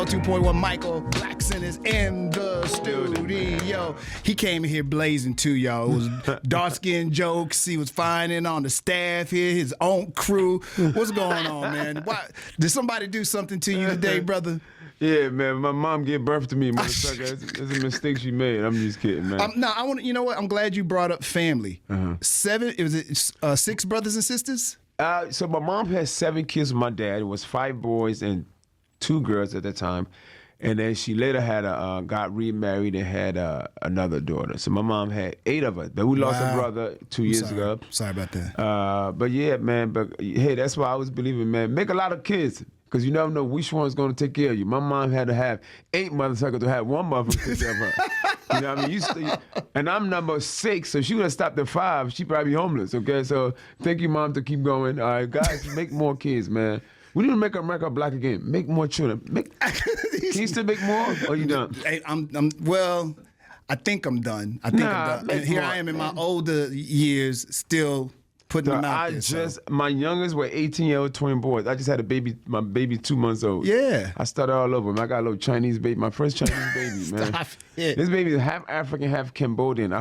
102.1 Michael Blackson is in the studio. He came in here blazing too, y'all. It was dark-skinned jokes. He was finding on the staff here, his own crew. What's going on, man? Why, did somebody do something to you today, brother? Yeah, man. My mom gave birth to me, motherfucker. That's a mistake she made. I'm just kidding, man. No, I want. You know what? I'm glad you brought up family. Was 6 brothers and sisters? So my mom had 7 kids with my dad. It was 5 boys and 2 girls at the time. And then she later had got remarried and had another daughter. So my mom had 8 of us. But we lost a brother 2 years ago. Sorry about that. But yeah, man. But hey, that's why I was believing, man. Make a lot of kids. Because you never know which one's going to take care of you. My mom had to have 8 motherfuckers to have 1 motherfucker take care of her. You know what I mean? And I'm number 6, so she would have stopped at 5. She'd probably be homeless, okay? So thank you, Mom, to keep going. All right, guys, make more kids, man. We need to make America black again. Make more children. Can you still make more, or are you done? Hey, well, I think I'm done. I'm done. And here I am in my older years still putting them out there. My youngest were 18-year-old twin boys. I just had my baby 2 months old. Yeah. I started all over. I got a little Chinese baby, my first Chinese baby, man. Stop it. This baby is half African, half Cambodian.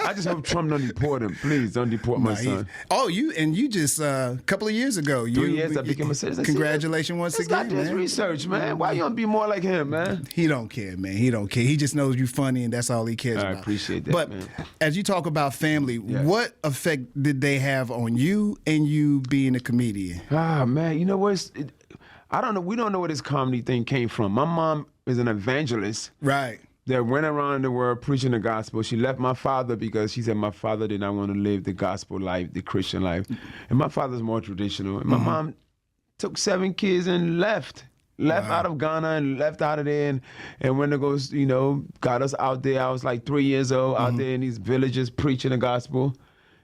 I just hope Trump don't deport him. Please don't deport my son. You just a couple of years ago. 3 years I became a citizen. Congratulations once again, man. It's not just research, man. Why you don't be more like him, man? He don't care, man. He don't care. He just knows you're funny, and that's all he cares about. I appreciate that, but man. As you talk about family, what effect did they have on you and you being a comedian? Ah, man. You know what? I don't know. We don't know where this comedy thing came from. My mom is an evangelist. Right. That went around the world preaching the gospel. She left my father because she said my father did not want to live the gospel life, the Christian life. And my father's more traditional. And my mom took 7 kids and left out of Ghana and left out of there. And when it goes, got us out there. I was like 3 years old out there in these villages preaching the gospel,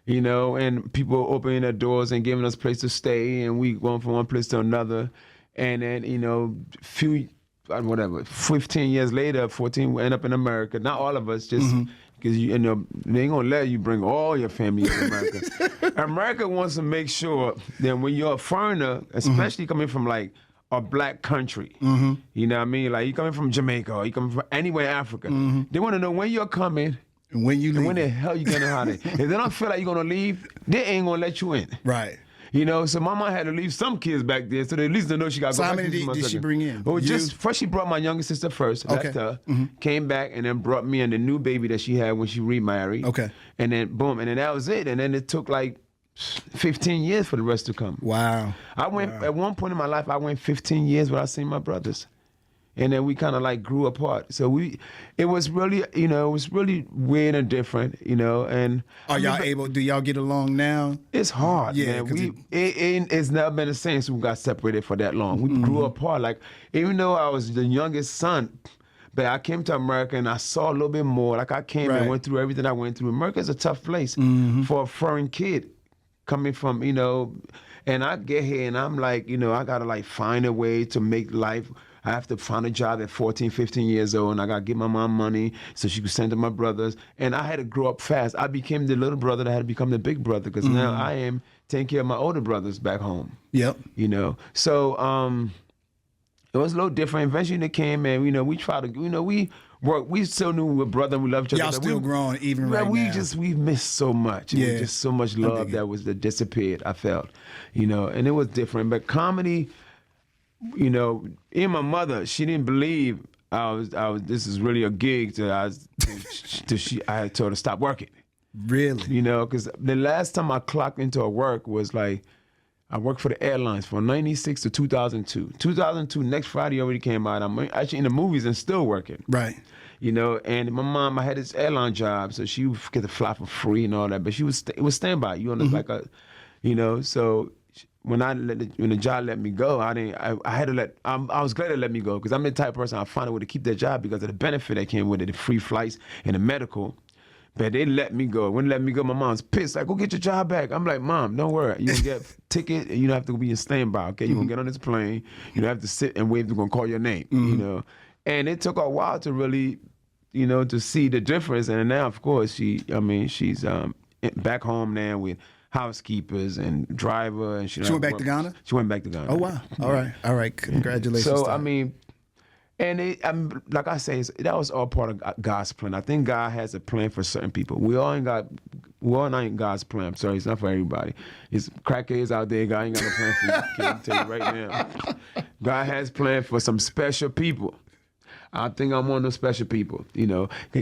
and people opening their doors and giving us a place to stay. And we going from one place to another. And then, 15 years later, 14, we end up in America. Not all of us, just because they ain't gonna let you bring all your family to America. America wants to make sure that when you're a foreigner, especially coming from like a black country, you know what I mean? Like you coming from Jamaica or you coming from anywhere in Africa, they want to know when you're coming and when you leave. And when the hell you gonna out of If they don't feel like you're gonna leave, they ain't gonna let you in. Right. So my mom had to leave some kids back there, so they at least they know she got. So how many did she bring in? Well, first she brought my youngest sister first, left her, came back, and then brought me and the new baby that she had when she remarried. Okay. And then boom, and then that was it. And then it took like 15 years for the rest to come. Wow. At one point in my life, I went 15 years without seeing my brothers. And then we kind of like grew apart. So it was really, it was really weird and different, and. Are y'all do y'all get along now? It's hard, man. It's never been the same since we got separated for that long. We grew apart. Like, even though I was the youngest son, but I came to America and I saw a little bit more. Like I came and went through everything I went through. America's a tough place for a foreign kid coming from, and I get here and I'm like, I gotta like find a way to make life. I have to find a job at 14, 15 years old, and I got to give my mom money so she could send to my brothers. And I had to grow up fast. I became the little brother that had to become the big brother because now I am taking care of my older brothers back home. Yep. So it was a little different. Eventually they came, and, we tried to, we worked. We still knew we were brother and we loved each other. Y'all still growing even right now. We missed so much. It was just so much love that disappeared, I felt, and it was different. But comedy... even my mother, she didn't believe I was. This is really a gig. I had told her to stop working. Really? Because the last time I clocked into a work was like, I worked for the airlines from 96 to 2002. 2002, next Friday already came out. I'm actually in the movies and still working. Right. And my mom, I had this airline job, so she would get to fly for free and all that. But it was standby. Like a, so. When the job let me go, I had to I was glad they let me go because I'm the type of person I find a way to keep that job because of the benefit that came with it, the free flights and the medical. But they let me go. When they let me go, my mom's pissed. Like, go get your job back. I'm like, Mom, don't worry. You gonna get a ticket and you don't have to be in standby, okay? You're gonna get on this plane. You don't have to sit and wait. They're gonna call your name, And it took a while to really, to see the difference. And now, of course, she's back home now with housekeepers and driver, and she went back to Ghana? She went back to Ghana. Oh, wow. All right. Congratulations. So, And like I say, that was all part of God's plan. I think God has a plan for certain people. We all not in God's plan. I'm sorry, it's not for everybody. It's crackheads out there. God ain't got no plan for you. Can I tell you right now? God has plan for some special people. I think I'm one of those special people.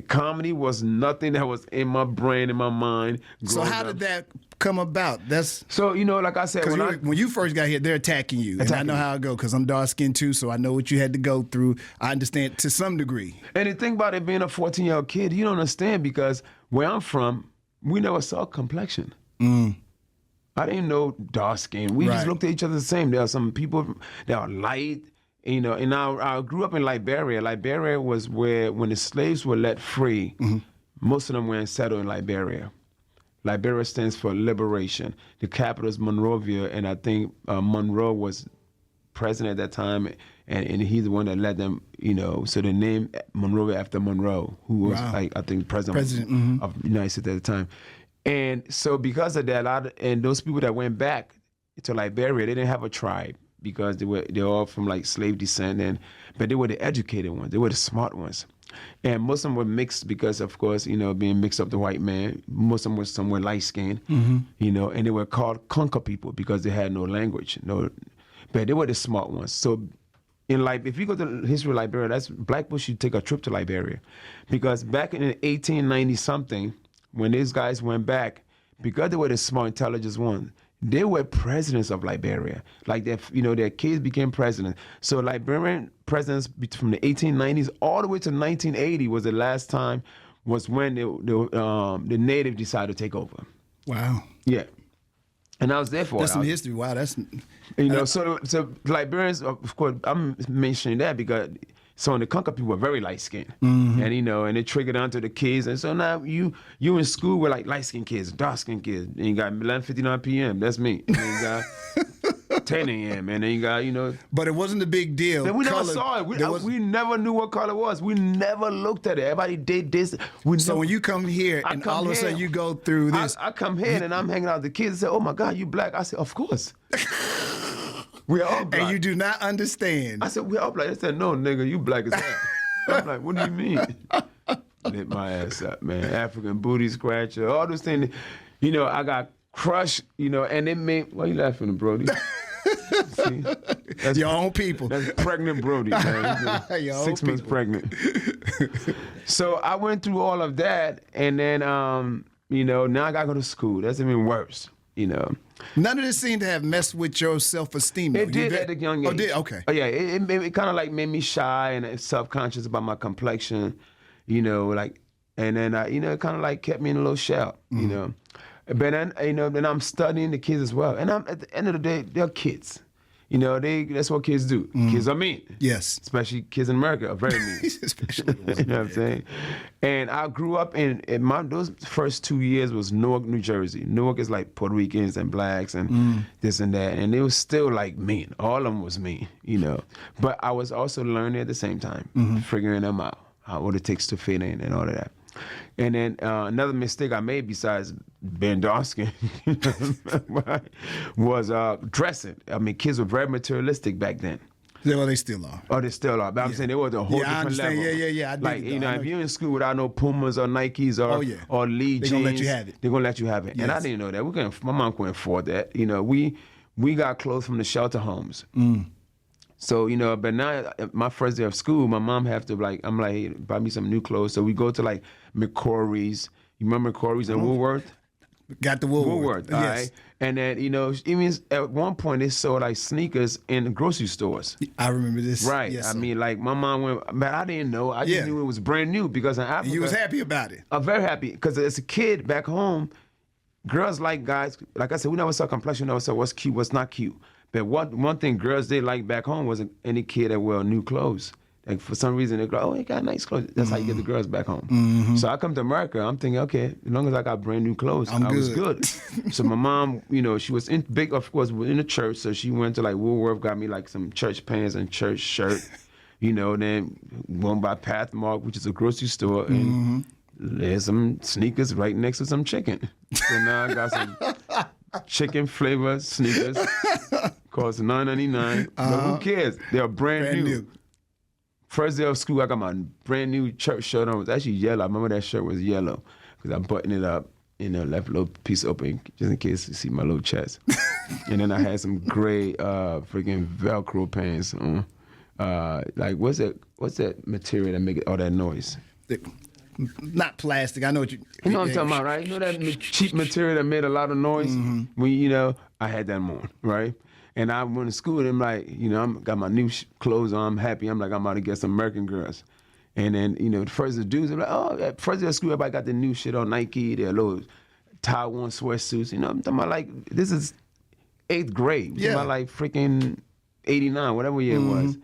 Comedy was nothing that was in my brain, in my mind. So how did that come about? So like I said, when you first got here, they're attacking you, and I know how it go because I'm dark skinned too. So I know what you had to go through. I understand to some degree. And the thing about it being a 14-year-old kid, you don't understand because where I'm from, we never saw complexion. I didn't know dark skin. We just looked at each other the same. There are some people that are light. And I grew up in Liberia. Liberia was where, when the slaves were let free, most of them went and settled in Liberia. Liberia stands for liberation. The capital is Monrovia, and I think Monroe was president at that time, and he's the one that led them, so they named Monrovia after Monroe, who was, I think, president of the United States at the time. And so because of that, and those people that went back to Liberia, they didn't have a tribe, because they're all from like slave descent, but they were the educated ones, they were the smart ones, and most of them were mixed because, of course, being mixed up the white man. Most of them were somewhere light skinned, and they were called conquer people because they had no language, but they were the smart ones. So if you go to the history of Liberia, that's black people should take a trip to Liberia, because back in 1890 something, when these guys went back, because they were the smart, intelligent ones, they were presidents of Liberia. Like their kids became presidents. So Liberian presidents from the 1890s all the way to 1980 was the last time, was when the native decided to take over. Wow. Yeah. And I was there for that's it. Some history. Wow, that's... So Liberians, of course, I'm mentioning that because some of the conquer people were very light skinned, and and it triggered onto the kids, and so now you in school with like light skinned kids, dark skinned kids, and you got 11:59 p.m. That's me. And then you got 10 a.m. and then you got But it wasn't a big deal. We never saw it. We never knew what color it was. We never looked at it. Everybody did this. So when you come here and all of a sudden you go through this, I come here and I'm hanging out with the kids and say, "Oh my God, you black?" I said, "Of course." We're all black. And you do not understand. I said, we're all black. They said, "No, nigga, you black as hell." I'm like, "What do you mean?" Lit my ass up, man. African booty scratcher, all those things. I got crushed, and it made... Why you laughing, Brody? See? That's your own people. That's pregnant Brody, man. 6 months pregnant. So I went through all of that, and then, now I got to go to school. That's even worse, None of this seemed to have messed with your self-esteem. It did at a young age. Oh, did? Okay. Oh, yeah, it kind of like made me shy and self-conscious about my complexion, and then, it kind of like kept me in a little shell, But then, then I'm studying the kids as well. And at the end of the day, they're kids. That's what kids do. Kids are mean. Yes. Especially kids in America are very mean. Especially you know what I'm saying? And I grew up those first 2 years was Newark, New Jersey. Newark is like Puerto Ricans and blacks and this and that. And it was still like mean. All of them was mean, But I was also learning at the same time, figuring them out, what it takes to fit in and all of that. And then another mistake I made besides being dark skinned was dressing. I mean, kids were very materialistic back then. Yeah, well, they still are. Oh, they still are. But I'm saying they were a whole different level. Yeah. I like, if you're in school without no Pumas or Nikes or Lee jeans, they're going to let you have it. They're going to let you have it. Yes. And I didn't know that. My mom couldn't afford that. We got clothes from the shelter homes. So, but now my first day of school, my mom have to I'm like, hey, buy me some new clothes. So we go to like McCrory's. You remember McCrory's and Woolworth? Got the Woolworth. Yes. All right. And then, even at one point they sold like sneakers in the grocery stores. I remember this. Right. Yes, I mean, like my mom went, but I didn't know. I just knew it was brand new because in Africa. You was happy about it. I'm very happy because as a kid back home, girls like guys. Like I said, we never saw complexion. We never saw what's cute, what's not cute. But one thing girls did like back home was any kid that wear new clothes. Like for some reason they go, "Oh, he got nice clothes." That's how you get the girls back home. So I come to America, I'm thinking, okay, as long as I got brand new clothes, I was good. So my mom, she was big, of course, in the church. So she went to like Woolworth, got me like some church pants and church shirt. Then went by Pathmark, which is a grocery store, and there's some sneakers right next to some chicken. So now I got some chicken flavored sneakers. Cost $9.99. But who cares? They're brand new. First day of school, I got my brand new church shirt on. It was actually yellow. I remember that shirt was yellow because I buttoned it up, left a little piece open just in case you see my little chest. And then I had some gray freaking Velcro pants on. Like, what's that material that make all that noise? Not plastic. I know what you. You know what I'm talking about, right? You know that cheap material that made a lot of noise? When, I had that on, right? And I went to school and I'm like, I got my new clothes on, I'm happy. I'm like, I'm about to get some American girls. And then, the first the dudes are like, oh, first day of school, everybody got the new shit on Nike, their little Taiwan sweatsuits. I'm talking about like, this is 8th grade. I'm talking about like freaking 89, whatever year it was.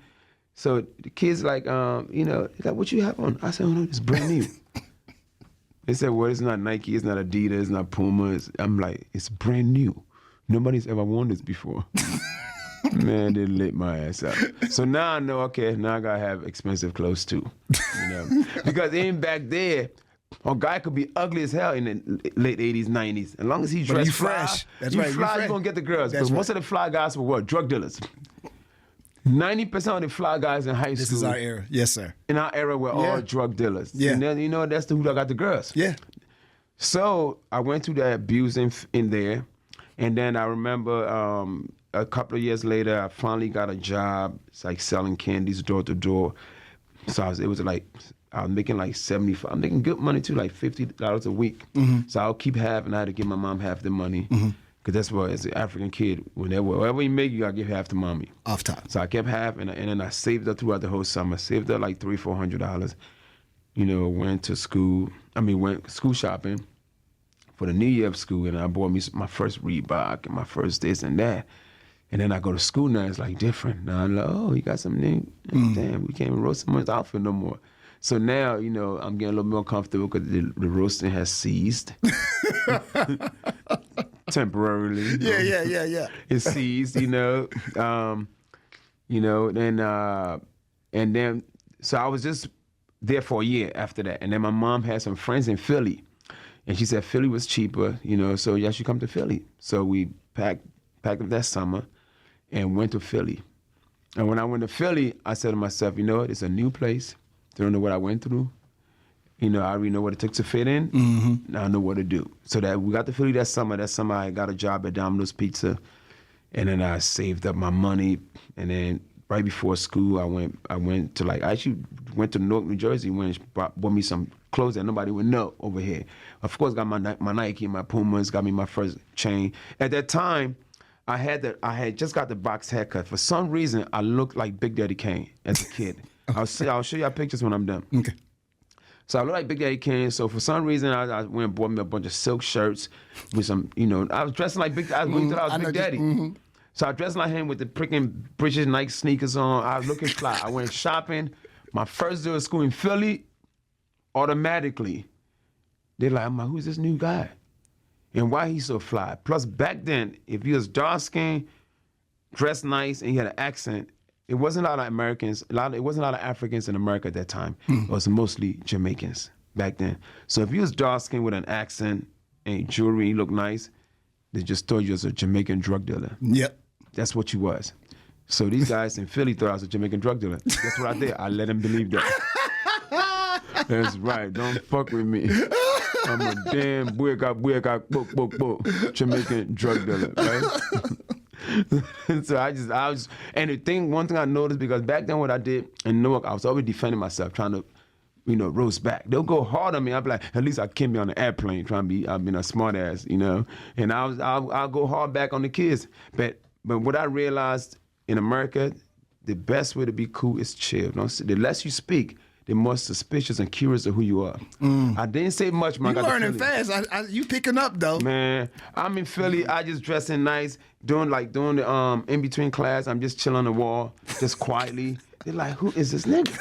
So the kids like, they're like, what you have on? I said, oh no, it's brand new. They said, well, it's not Nike, it's not Adidas, it's not Puma. I'm like, it's brand new. Nobody's ever worn this before. Man, they lit my ass up. So now I know, okay, now I gotta have expensive clothes too. Because even back there, a guy could be ugly as hell in the late 80s, 90s. As long as he dressed fresh. That's you right. fly, you're gonna get the girls. Because most of the fly guys were what? Drug dealers. 90% of the fly guys in high school. This is our era. Yes, sir. In our era, we're all drug dealers. Yeah. And then, that's who got the girls. Yeah. So I went through the abusing in there. And then I remember a couple of years later, I finally got a job. It's like selling candies door to door. So I was making like 75. I'm making good money too, like $50 a week. So I'll keep half, and I had to give my mom half the money. Because that's what, as an African kid, whatever you make, you got to give half to mommy. Off top. So I kept half, and then I saved up throughout the whole summer. Saved up like $300-400. Went to school. Went school shopping for the new year of school, and I bought me my first Reebok and my first this and that. And then I go to school now, it's like different. Now I'm like, oh, you got some new, damn, we can't even roast someone's outfit no more. So now, I'm getting a little more comfortable because the roasting has ceased. Temporarily. Yeah. It's ceased, and then, so I was just there for a year after that. And then my mom had some friends in Philly. And she said Philly was cheaper, so you should come to Philly. So we packed up that summer and went to Philly. And when I went to Philly, I said to myself, it's a new place. They don't know what I went through. I already know what it took to fit in. Now I know what to do. So that we got to Philly that summer. That summer I got a job at Domino's Pizza. And then I saved up my money. And then right before school, I went to I actually went to Newark, New Jersey, bought me some clothes that nobody would know over here. Of course, got my Nike, my Pumas, got me my first chain. At that time, I had just got the box haircut. For some reason, I looked like Big Daddy Kane as a kid. I'll show y'all pictures when I'm done. Okay. So I look like Big Daddy Kane. So for some reason, I went and bought me a bunch of silk shirts with some, I was dressing like Big Daddy. I was Big Daddy. So I dressed like him with the freaking British Nike sneakers on. I was looking fly. I went shopping. My first day of school in Philly, automatically, they're like, I'm like, who's this new guy? And why he's so fly? Plus, back then, if he was dark-skinned, dressed nice, and he had an accent, it wasn't a lot of Americans, it wasn't a lot of Africans in America at that time. It was mostly Jamaicans back then. So if he was dark-skinned with an accent and jewelry, he looked nice, they just thought you was a Jamaican drug dealer. Yep. That's what you was. So these guys in Philly thought I was a Jamaican drug dealer. That's what I did. I let them believe that. That's right. Don't fuck with me. I'm a damn Jamaican drug dealer, right? So I was, and one thing I noticed, because back then what I did in Newark, I was always defending myself, trying to, roast back. They'll go hard on me. I'll be like, at least I can't be on the airplane trying to be, I've been a smart ass, and I'll go hard back on the kids. But what I realized in America, the best way to be cool is chill. The less you speak, the more suspicious and curious of who you are. I didn't say much, man. You learning fast. You picking up though. Man, I'm in Philly. I just dressing nice, doing the in between class. I'm just chilling on the wall, just quietly. They're like, who is this nigga?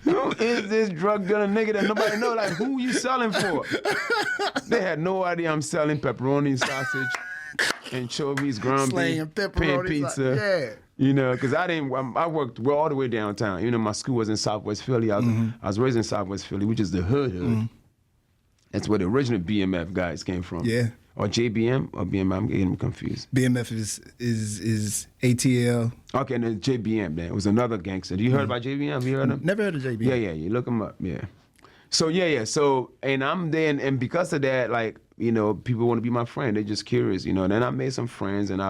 Who is this drug dealer nigga that nobody know? Like, who you selling for? They had no idea I'm selling pepperoni, sausage, anchovies, ground beef, pan pizza. Yeah. Because I worked all the way downtown. My school was in Southwest Philly. I was raised in Southwest Philly, which is the hood. That's where the original BMF guys came from. Yeah. Or JBM or BMF? I'm getting confused. BMF is ATL. Okay, and then JBM. Then it was another gangster. You heard about JBM? Have you heard him? Never heard of JBM. Yeah. You look him up. Yeah. So yeah. So and I'm there, and because of that, like people want to be my friend. They're just curious, And then I made some friends, and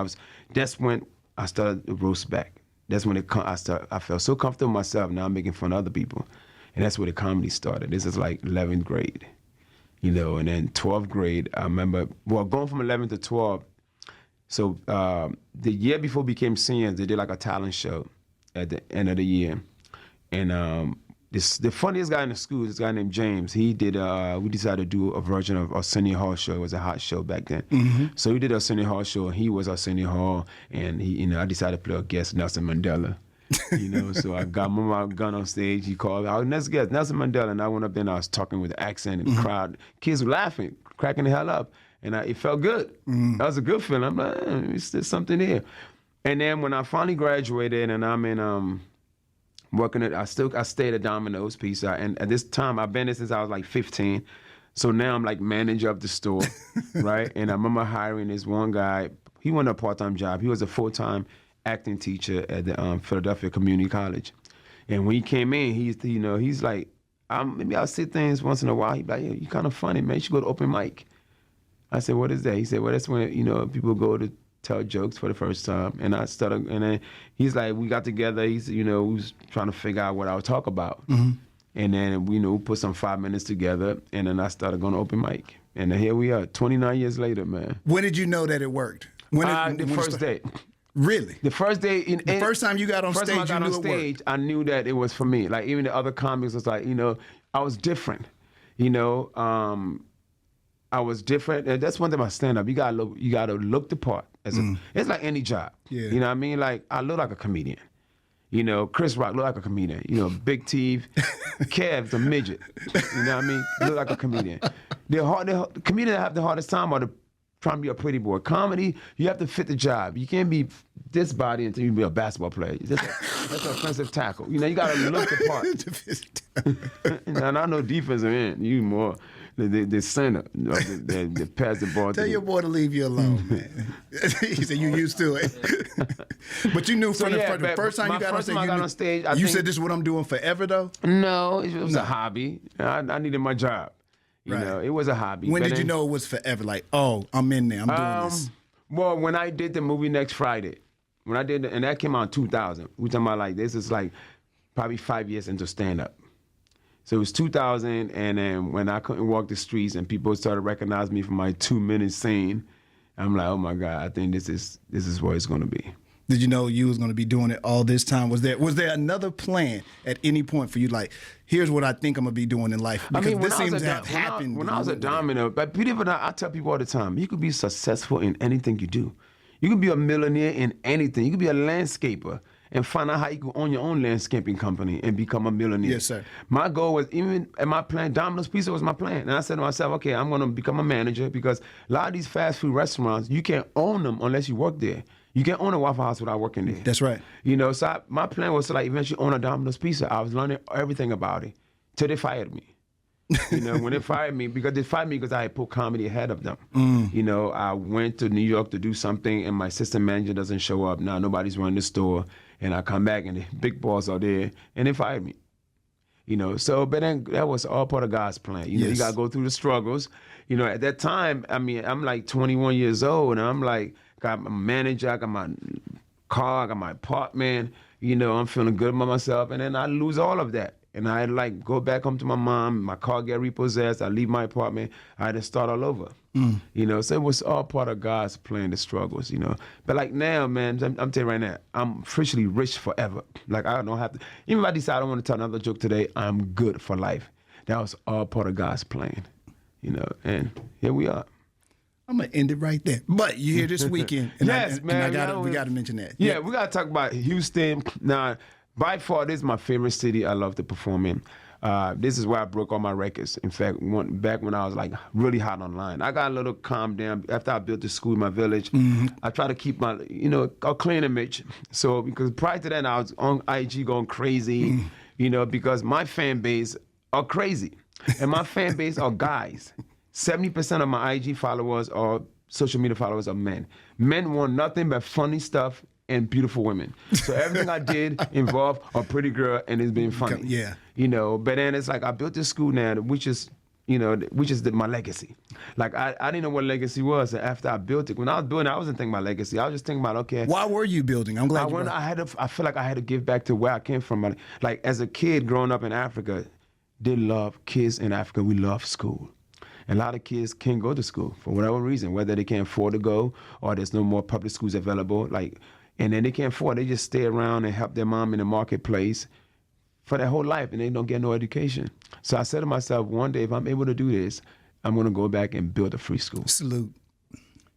that's when I started to roast back. That's when I felt so comfortable with myself. Now I'm making fun of other people, and that's where the comedy started. This is like 11th grade. And then 12th grade, I remember, going from 11 to 12. So the year before we became seniors, they did like a talent show at the end of the year. And the funniest guy in the school, this guy named James, he did, we decided to do a version of Arsenio Hall show. It was a hot show back then. Mm-hmm. So we did Arsenio Hall show, and he was Arsenio Hall. And I decided to play a guest, Nelson Mandela. So I got my gun on stage. He called, next guest, Nelson Mandela. And I went up there and I was talking with the accent and the crowd. Kids were laughing, cracking the hell up. And it felt good. That was a good feeling. I'm like, there's something here. And then when I finally graduated and I'm in working I stayed at Domino's Pizza. And at this time, I've been there since I was like 15. So now I'm like manager of the store, right? And I remember hiring this one guy. He wanted a part-time job. He was a full-time acting teacher at the Philadelphia Community College. And when he came in, he's like, maybe I'll say things once in a while. He'd be like, you kind of funny, man. You should go to open mic. I said, what is that? He said, well, that's when, people go to tell jokes for the first time. And I started, and then he's like, we got together. He's, we was trying to figure out what I would talk about. Mm-hmm. And then, we put some 5 minutes together. And then I started going to open mic. And then here we are, 29 years later, man. When did you know that it worked? The first day. Really? The first day, the first time you got on stage, you knew it worked. I knew that it was for me. Like even the other comics was like, I was different. I was different. And that's one thing about stand up. You gotta look the part. It's like any job. Yeah. You know what I mean? Like I look like a comedian. Chris Rock look like a comedian. Big teeth. Kev's a midget. You know what I mean? Look like a comedian. The comedians that have the hardest time are the trying to be a pretty boy. Comedy, you have to fit the job. You can't be this body until you be a basketball player. That's an offensive tackle. You got to look the part. And I know defensive end. You more the center. The pass the ball. Tell your boy to leave you alone, man. He said you used to it. But you knew from the first time you got on stage, you said this is what I'm doing forever, though? No, it was a hobby. I needed my job. It was a hobby. When did you know it was forever? Like, oh, I'm in there. I'm doing this. Well, when I did the movie Next Friday, and that came out in 2000. We're talking about like, this is like probably 5 years into stand-up. So it was 2000, and then when I couldn't walk the streets and people started recognizing me for my 2-minute scene, I'm like, oh my God, I think this is where it's going to be. Did you know you was going to be doing it all this time? Was there another plan at any point for you? Like, here's what I think I'm going to be doing in life. Because this seems to have happened. When I was at Domino, but I tell people all the time, you could be successful in anything you do. You could be a millionaire in anything. You could be a landscaper and find out how you can own your own landscaping company and become a millionaire. Yes, sir. My goal was, even at my plan, Domino's Pizza was my plan. And I said to myself, okay, I'm going to become a manager, because a lot of these fast food restaurants, you can't own them unless you work there. You can't own a Waffle House without working there. That's right. So my plan was to eventually own a Domino's Pizza. I was learning everything about it till they fired me. When they fired me because I had put comedy ahead of them. I went to New York to do something, and my assistant manager doesn't show up. Now nobody's running the store, and I come back and the big boss are there, and they fired me. But then that was all part of God's plan. You got to go through the struggles. At that time, I'm like 21 years old, and I'm like, got my manager, I got my car, I got my apartment, I'm feeling good about myself, and then I lose all of that. And I had go back home to my mom, my car get repossessed, I leave my apartment, I had to start all over. So it was all part of God's plan, the struggles, But now, man, I'm telling you right now, I'm officially rich forever. I don't have to, even if I decide I want to tell another joke today, I'm good for life. That was all part of God's plan, and here we are. I'm gonna end it right there. But you here this weekend, and we gotta mention that. Yeah, we gotta talk about Houston. Now, by far, this is my favorite city. I love to perform in. This is where I broke all my records. In fact, back when I was really hot online, I got a little calmed down after I built the school in my village. Mm-hmm. I try to keep my a clean image. So because prior to that, I was on IG going crazy. Because my fan base are crazy, and my fan base are guys. 70% of my IG followers or social media followers are men. Men want nothing but funny stuff and beautiful women. So everything I did involved a pretty girl and it's been funny. Yeah. You know, but then it's like I built this school now, which is my legacy. Like I didn't know what legacy was after I built it. When I was building, I wasn't thinking about legacy. I was just thinking about, okay. Why were you building? I'm glad I feel like I had to give back to where I came from. Like as a kid growing up in Africa, kids in Africa, we love school. And a lot of kids can't go to school for whatever reason, whether they can't afford to go or there's no more public schools available. And then they can't afford, they just stay around and help their mom in the marketplace for their whole life and they don't get no education. So I said to myself, one day if I'm able to do this, I'm gonna go back and build a free school. Salute.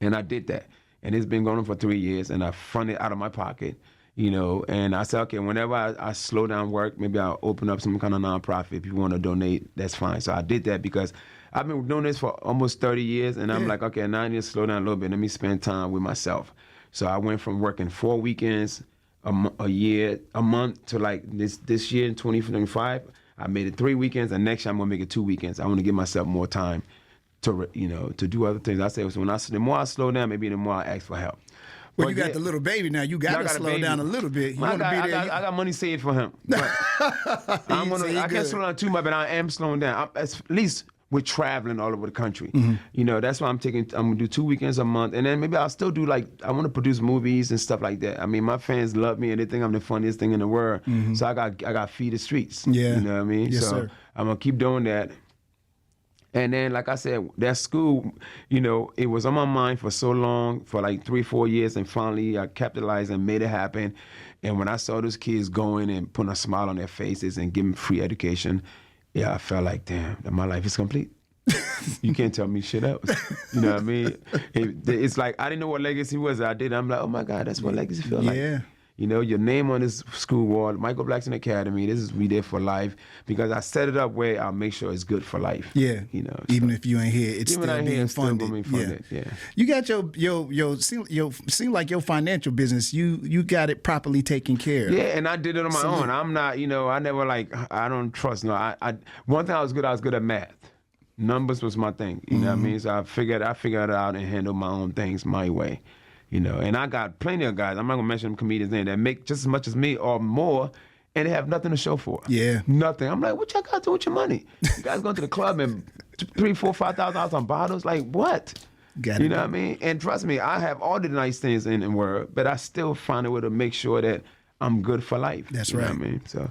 And I did that. And it's been going on for 3 years and I funded out of my pocket, you know, and I said, okay, whenever I slow down work, maybe I'll open up some kind of nonprofit. If you want to donate, that's fine. So I did that because I've been doing this for almost 30 years and I'm like, okay, now I need to slow down a little bit. Let me spend time with myself. So I went from working 4 weekends a month to like this year in 2025, I made it 3 weekends and next year I'm gonna make it 2 weekends. I want to give myself more time to do other things. I say, so the more I slow down, maybe the more I ask for help. Well, you got the little baby now. You got to slow down a little bit. I got money saved for him. I can't slow down too much, but I am slowing down. At least we're traveling all over the country. Mm-hmm. You know, that's why I'm gonna do 2 weekends a month. And then maybe I'll still do I want to produce movies and stuff like that. I mean, my fans love me and they think I'm the funniest thing in the world. Mm-hmm. So I got feed the streets. Yeah. You know what I mean? Yes, so sir. I'm gonna keep doing that. And then, like I said, that school, you know, it was on my mind for so long, for like 3-4 years, and finally I capitalized and made it happen. And when I saw those kids going and putting a smile on their faces and giving free education, yeah, I felt like, damn, my life is complete. You can't tell me shit else. You know what I mean? It's like, I didn't know what legacy was. I did. I'm like, oh my God, that's what legacy feels like. Yeah. You know, your name on this school wall, Michael Blackson Academy, this is We There for Life, because I set it up where I'll make sure it's good for life. Yeah. You know, even if you ain't here, it's even still being funded. Yeah. You got seem like your financial business, you got it properly taken care of. Yeah, and I did it on my own. I'm not, you know, I never I don't trust. No, one thing I was good at math. Numbers was my thing. You know what I mean? So I figured it out and handle my own things my way. You know, and I got plenty of guys, I'm not gonna mention comedians names, that make just as much as me or more, and they have nothing to show for it. Yeah. Nothing. I'm like, what y'all got to do with your money? You guys going to the club and $3,000, $4,000, $5,000 on bottles? Like, what? You know what I mean? And trust me, I have all the nice things in the world, but I still find a way to make sure that I'm good for life. That's right. right. You know what I mean? So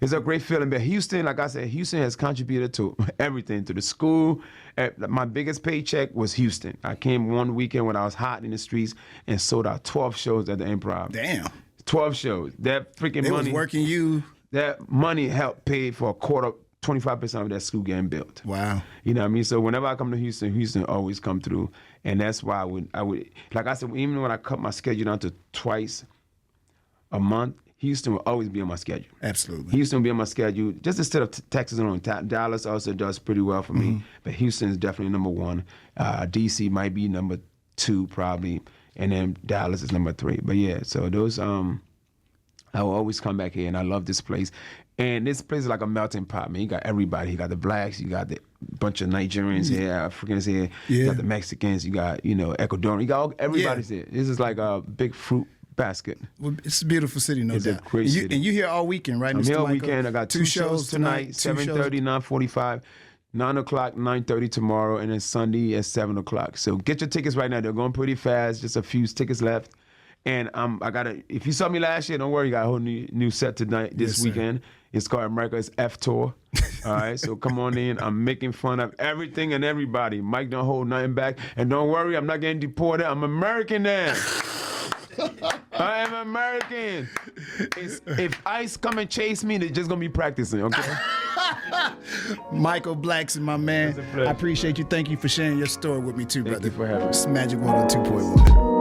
it's a great feeling. But Houston, like I said, Houston has contributed to everything, to the school. My biggest paycheck was Houston. I came one weekend when I was hot in the streets and sold out 12 shows at the Improv. Damn. 12 shows. That freaking money. They was working you. That money helped pay for a quarter, 25% of that school getting built. Wow. You know what I mean? So whenever I come to Houston always come through. And that's why I would, like I said, even when I cut my schedule down to twice a month, Houston will always be on my schedule. Absolutely. Houston will be on my schedule, just instead of Texas alone. Dallas also does pretty well for me, but Houston is definitely number one. DC might be number 2 probably, and then Dallas is number 3. But yeah, so those, I will always come back here, and I love this place. And this place is like a melting pot, man. You got everybody. You got the blacks, you got the bunch of Nigerians here, Africans here, you got the Mexicans, you got, Ecuadorian, you got everybody's here. This is like a big fruit basket. Well, it's a beautiful city, no doubt. It's a great city. And you here all weekend, right, I'm Mr. here all Michael? weekend. I got 2 shows tonight, 7:30, 9:45, 9 o'clock, 9:30 tomorrow, and then Sunday at 7 o'clock. So get your tickets right now. They're going pretty fast. Just a few tickets left. And if you saw me last year, don't worry, I got a whole new set tonight, this weekend. It's called America's F Tour. All right, so come on in. I'm making fun of everything and everybody. Mike don't hold nothing back. And don't worry, I'm not getting deported. I'm American now. I am American. If ICE come and chase me, they're just gonna be practicing, okay? Michael Blackson, my man. I appreciate you. Thank you for sharing your story with me too, brother. Thank you for having me. It's Majic 102.1.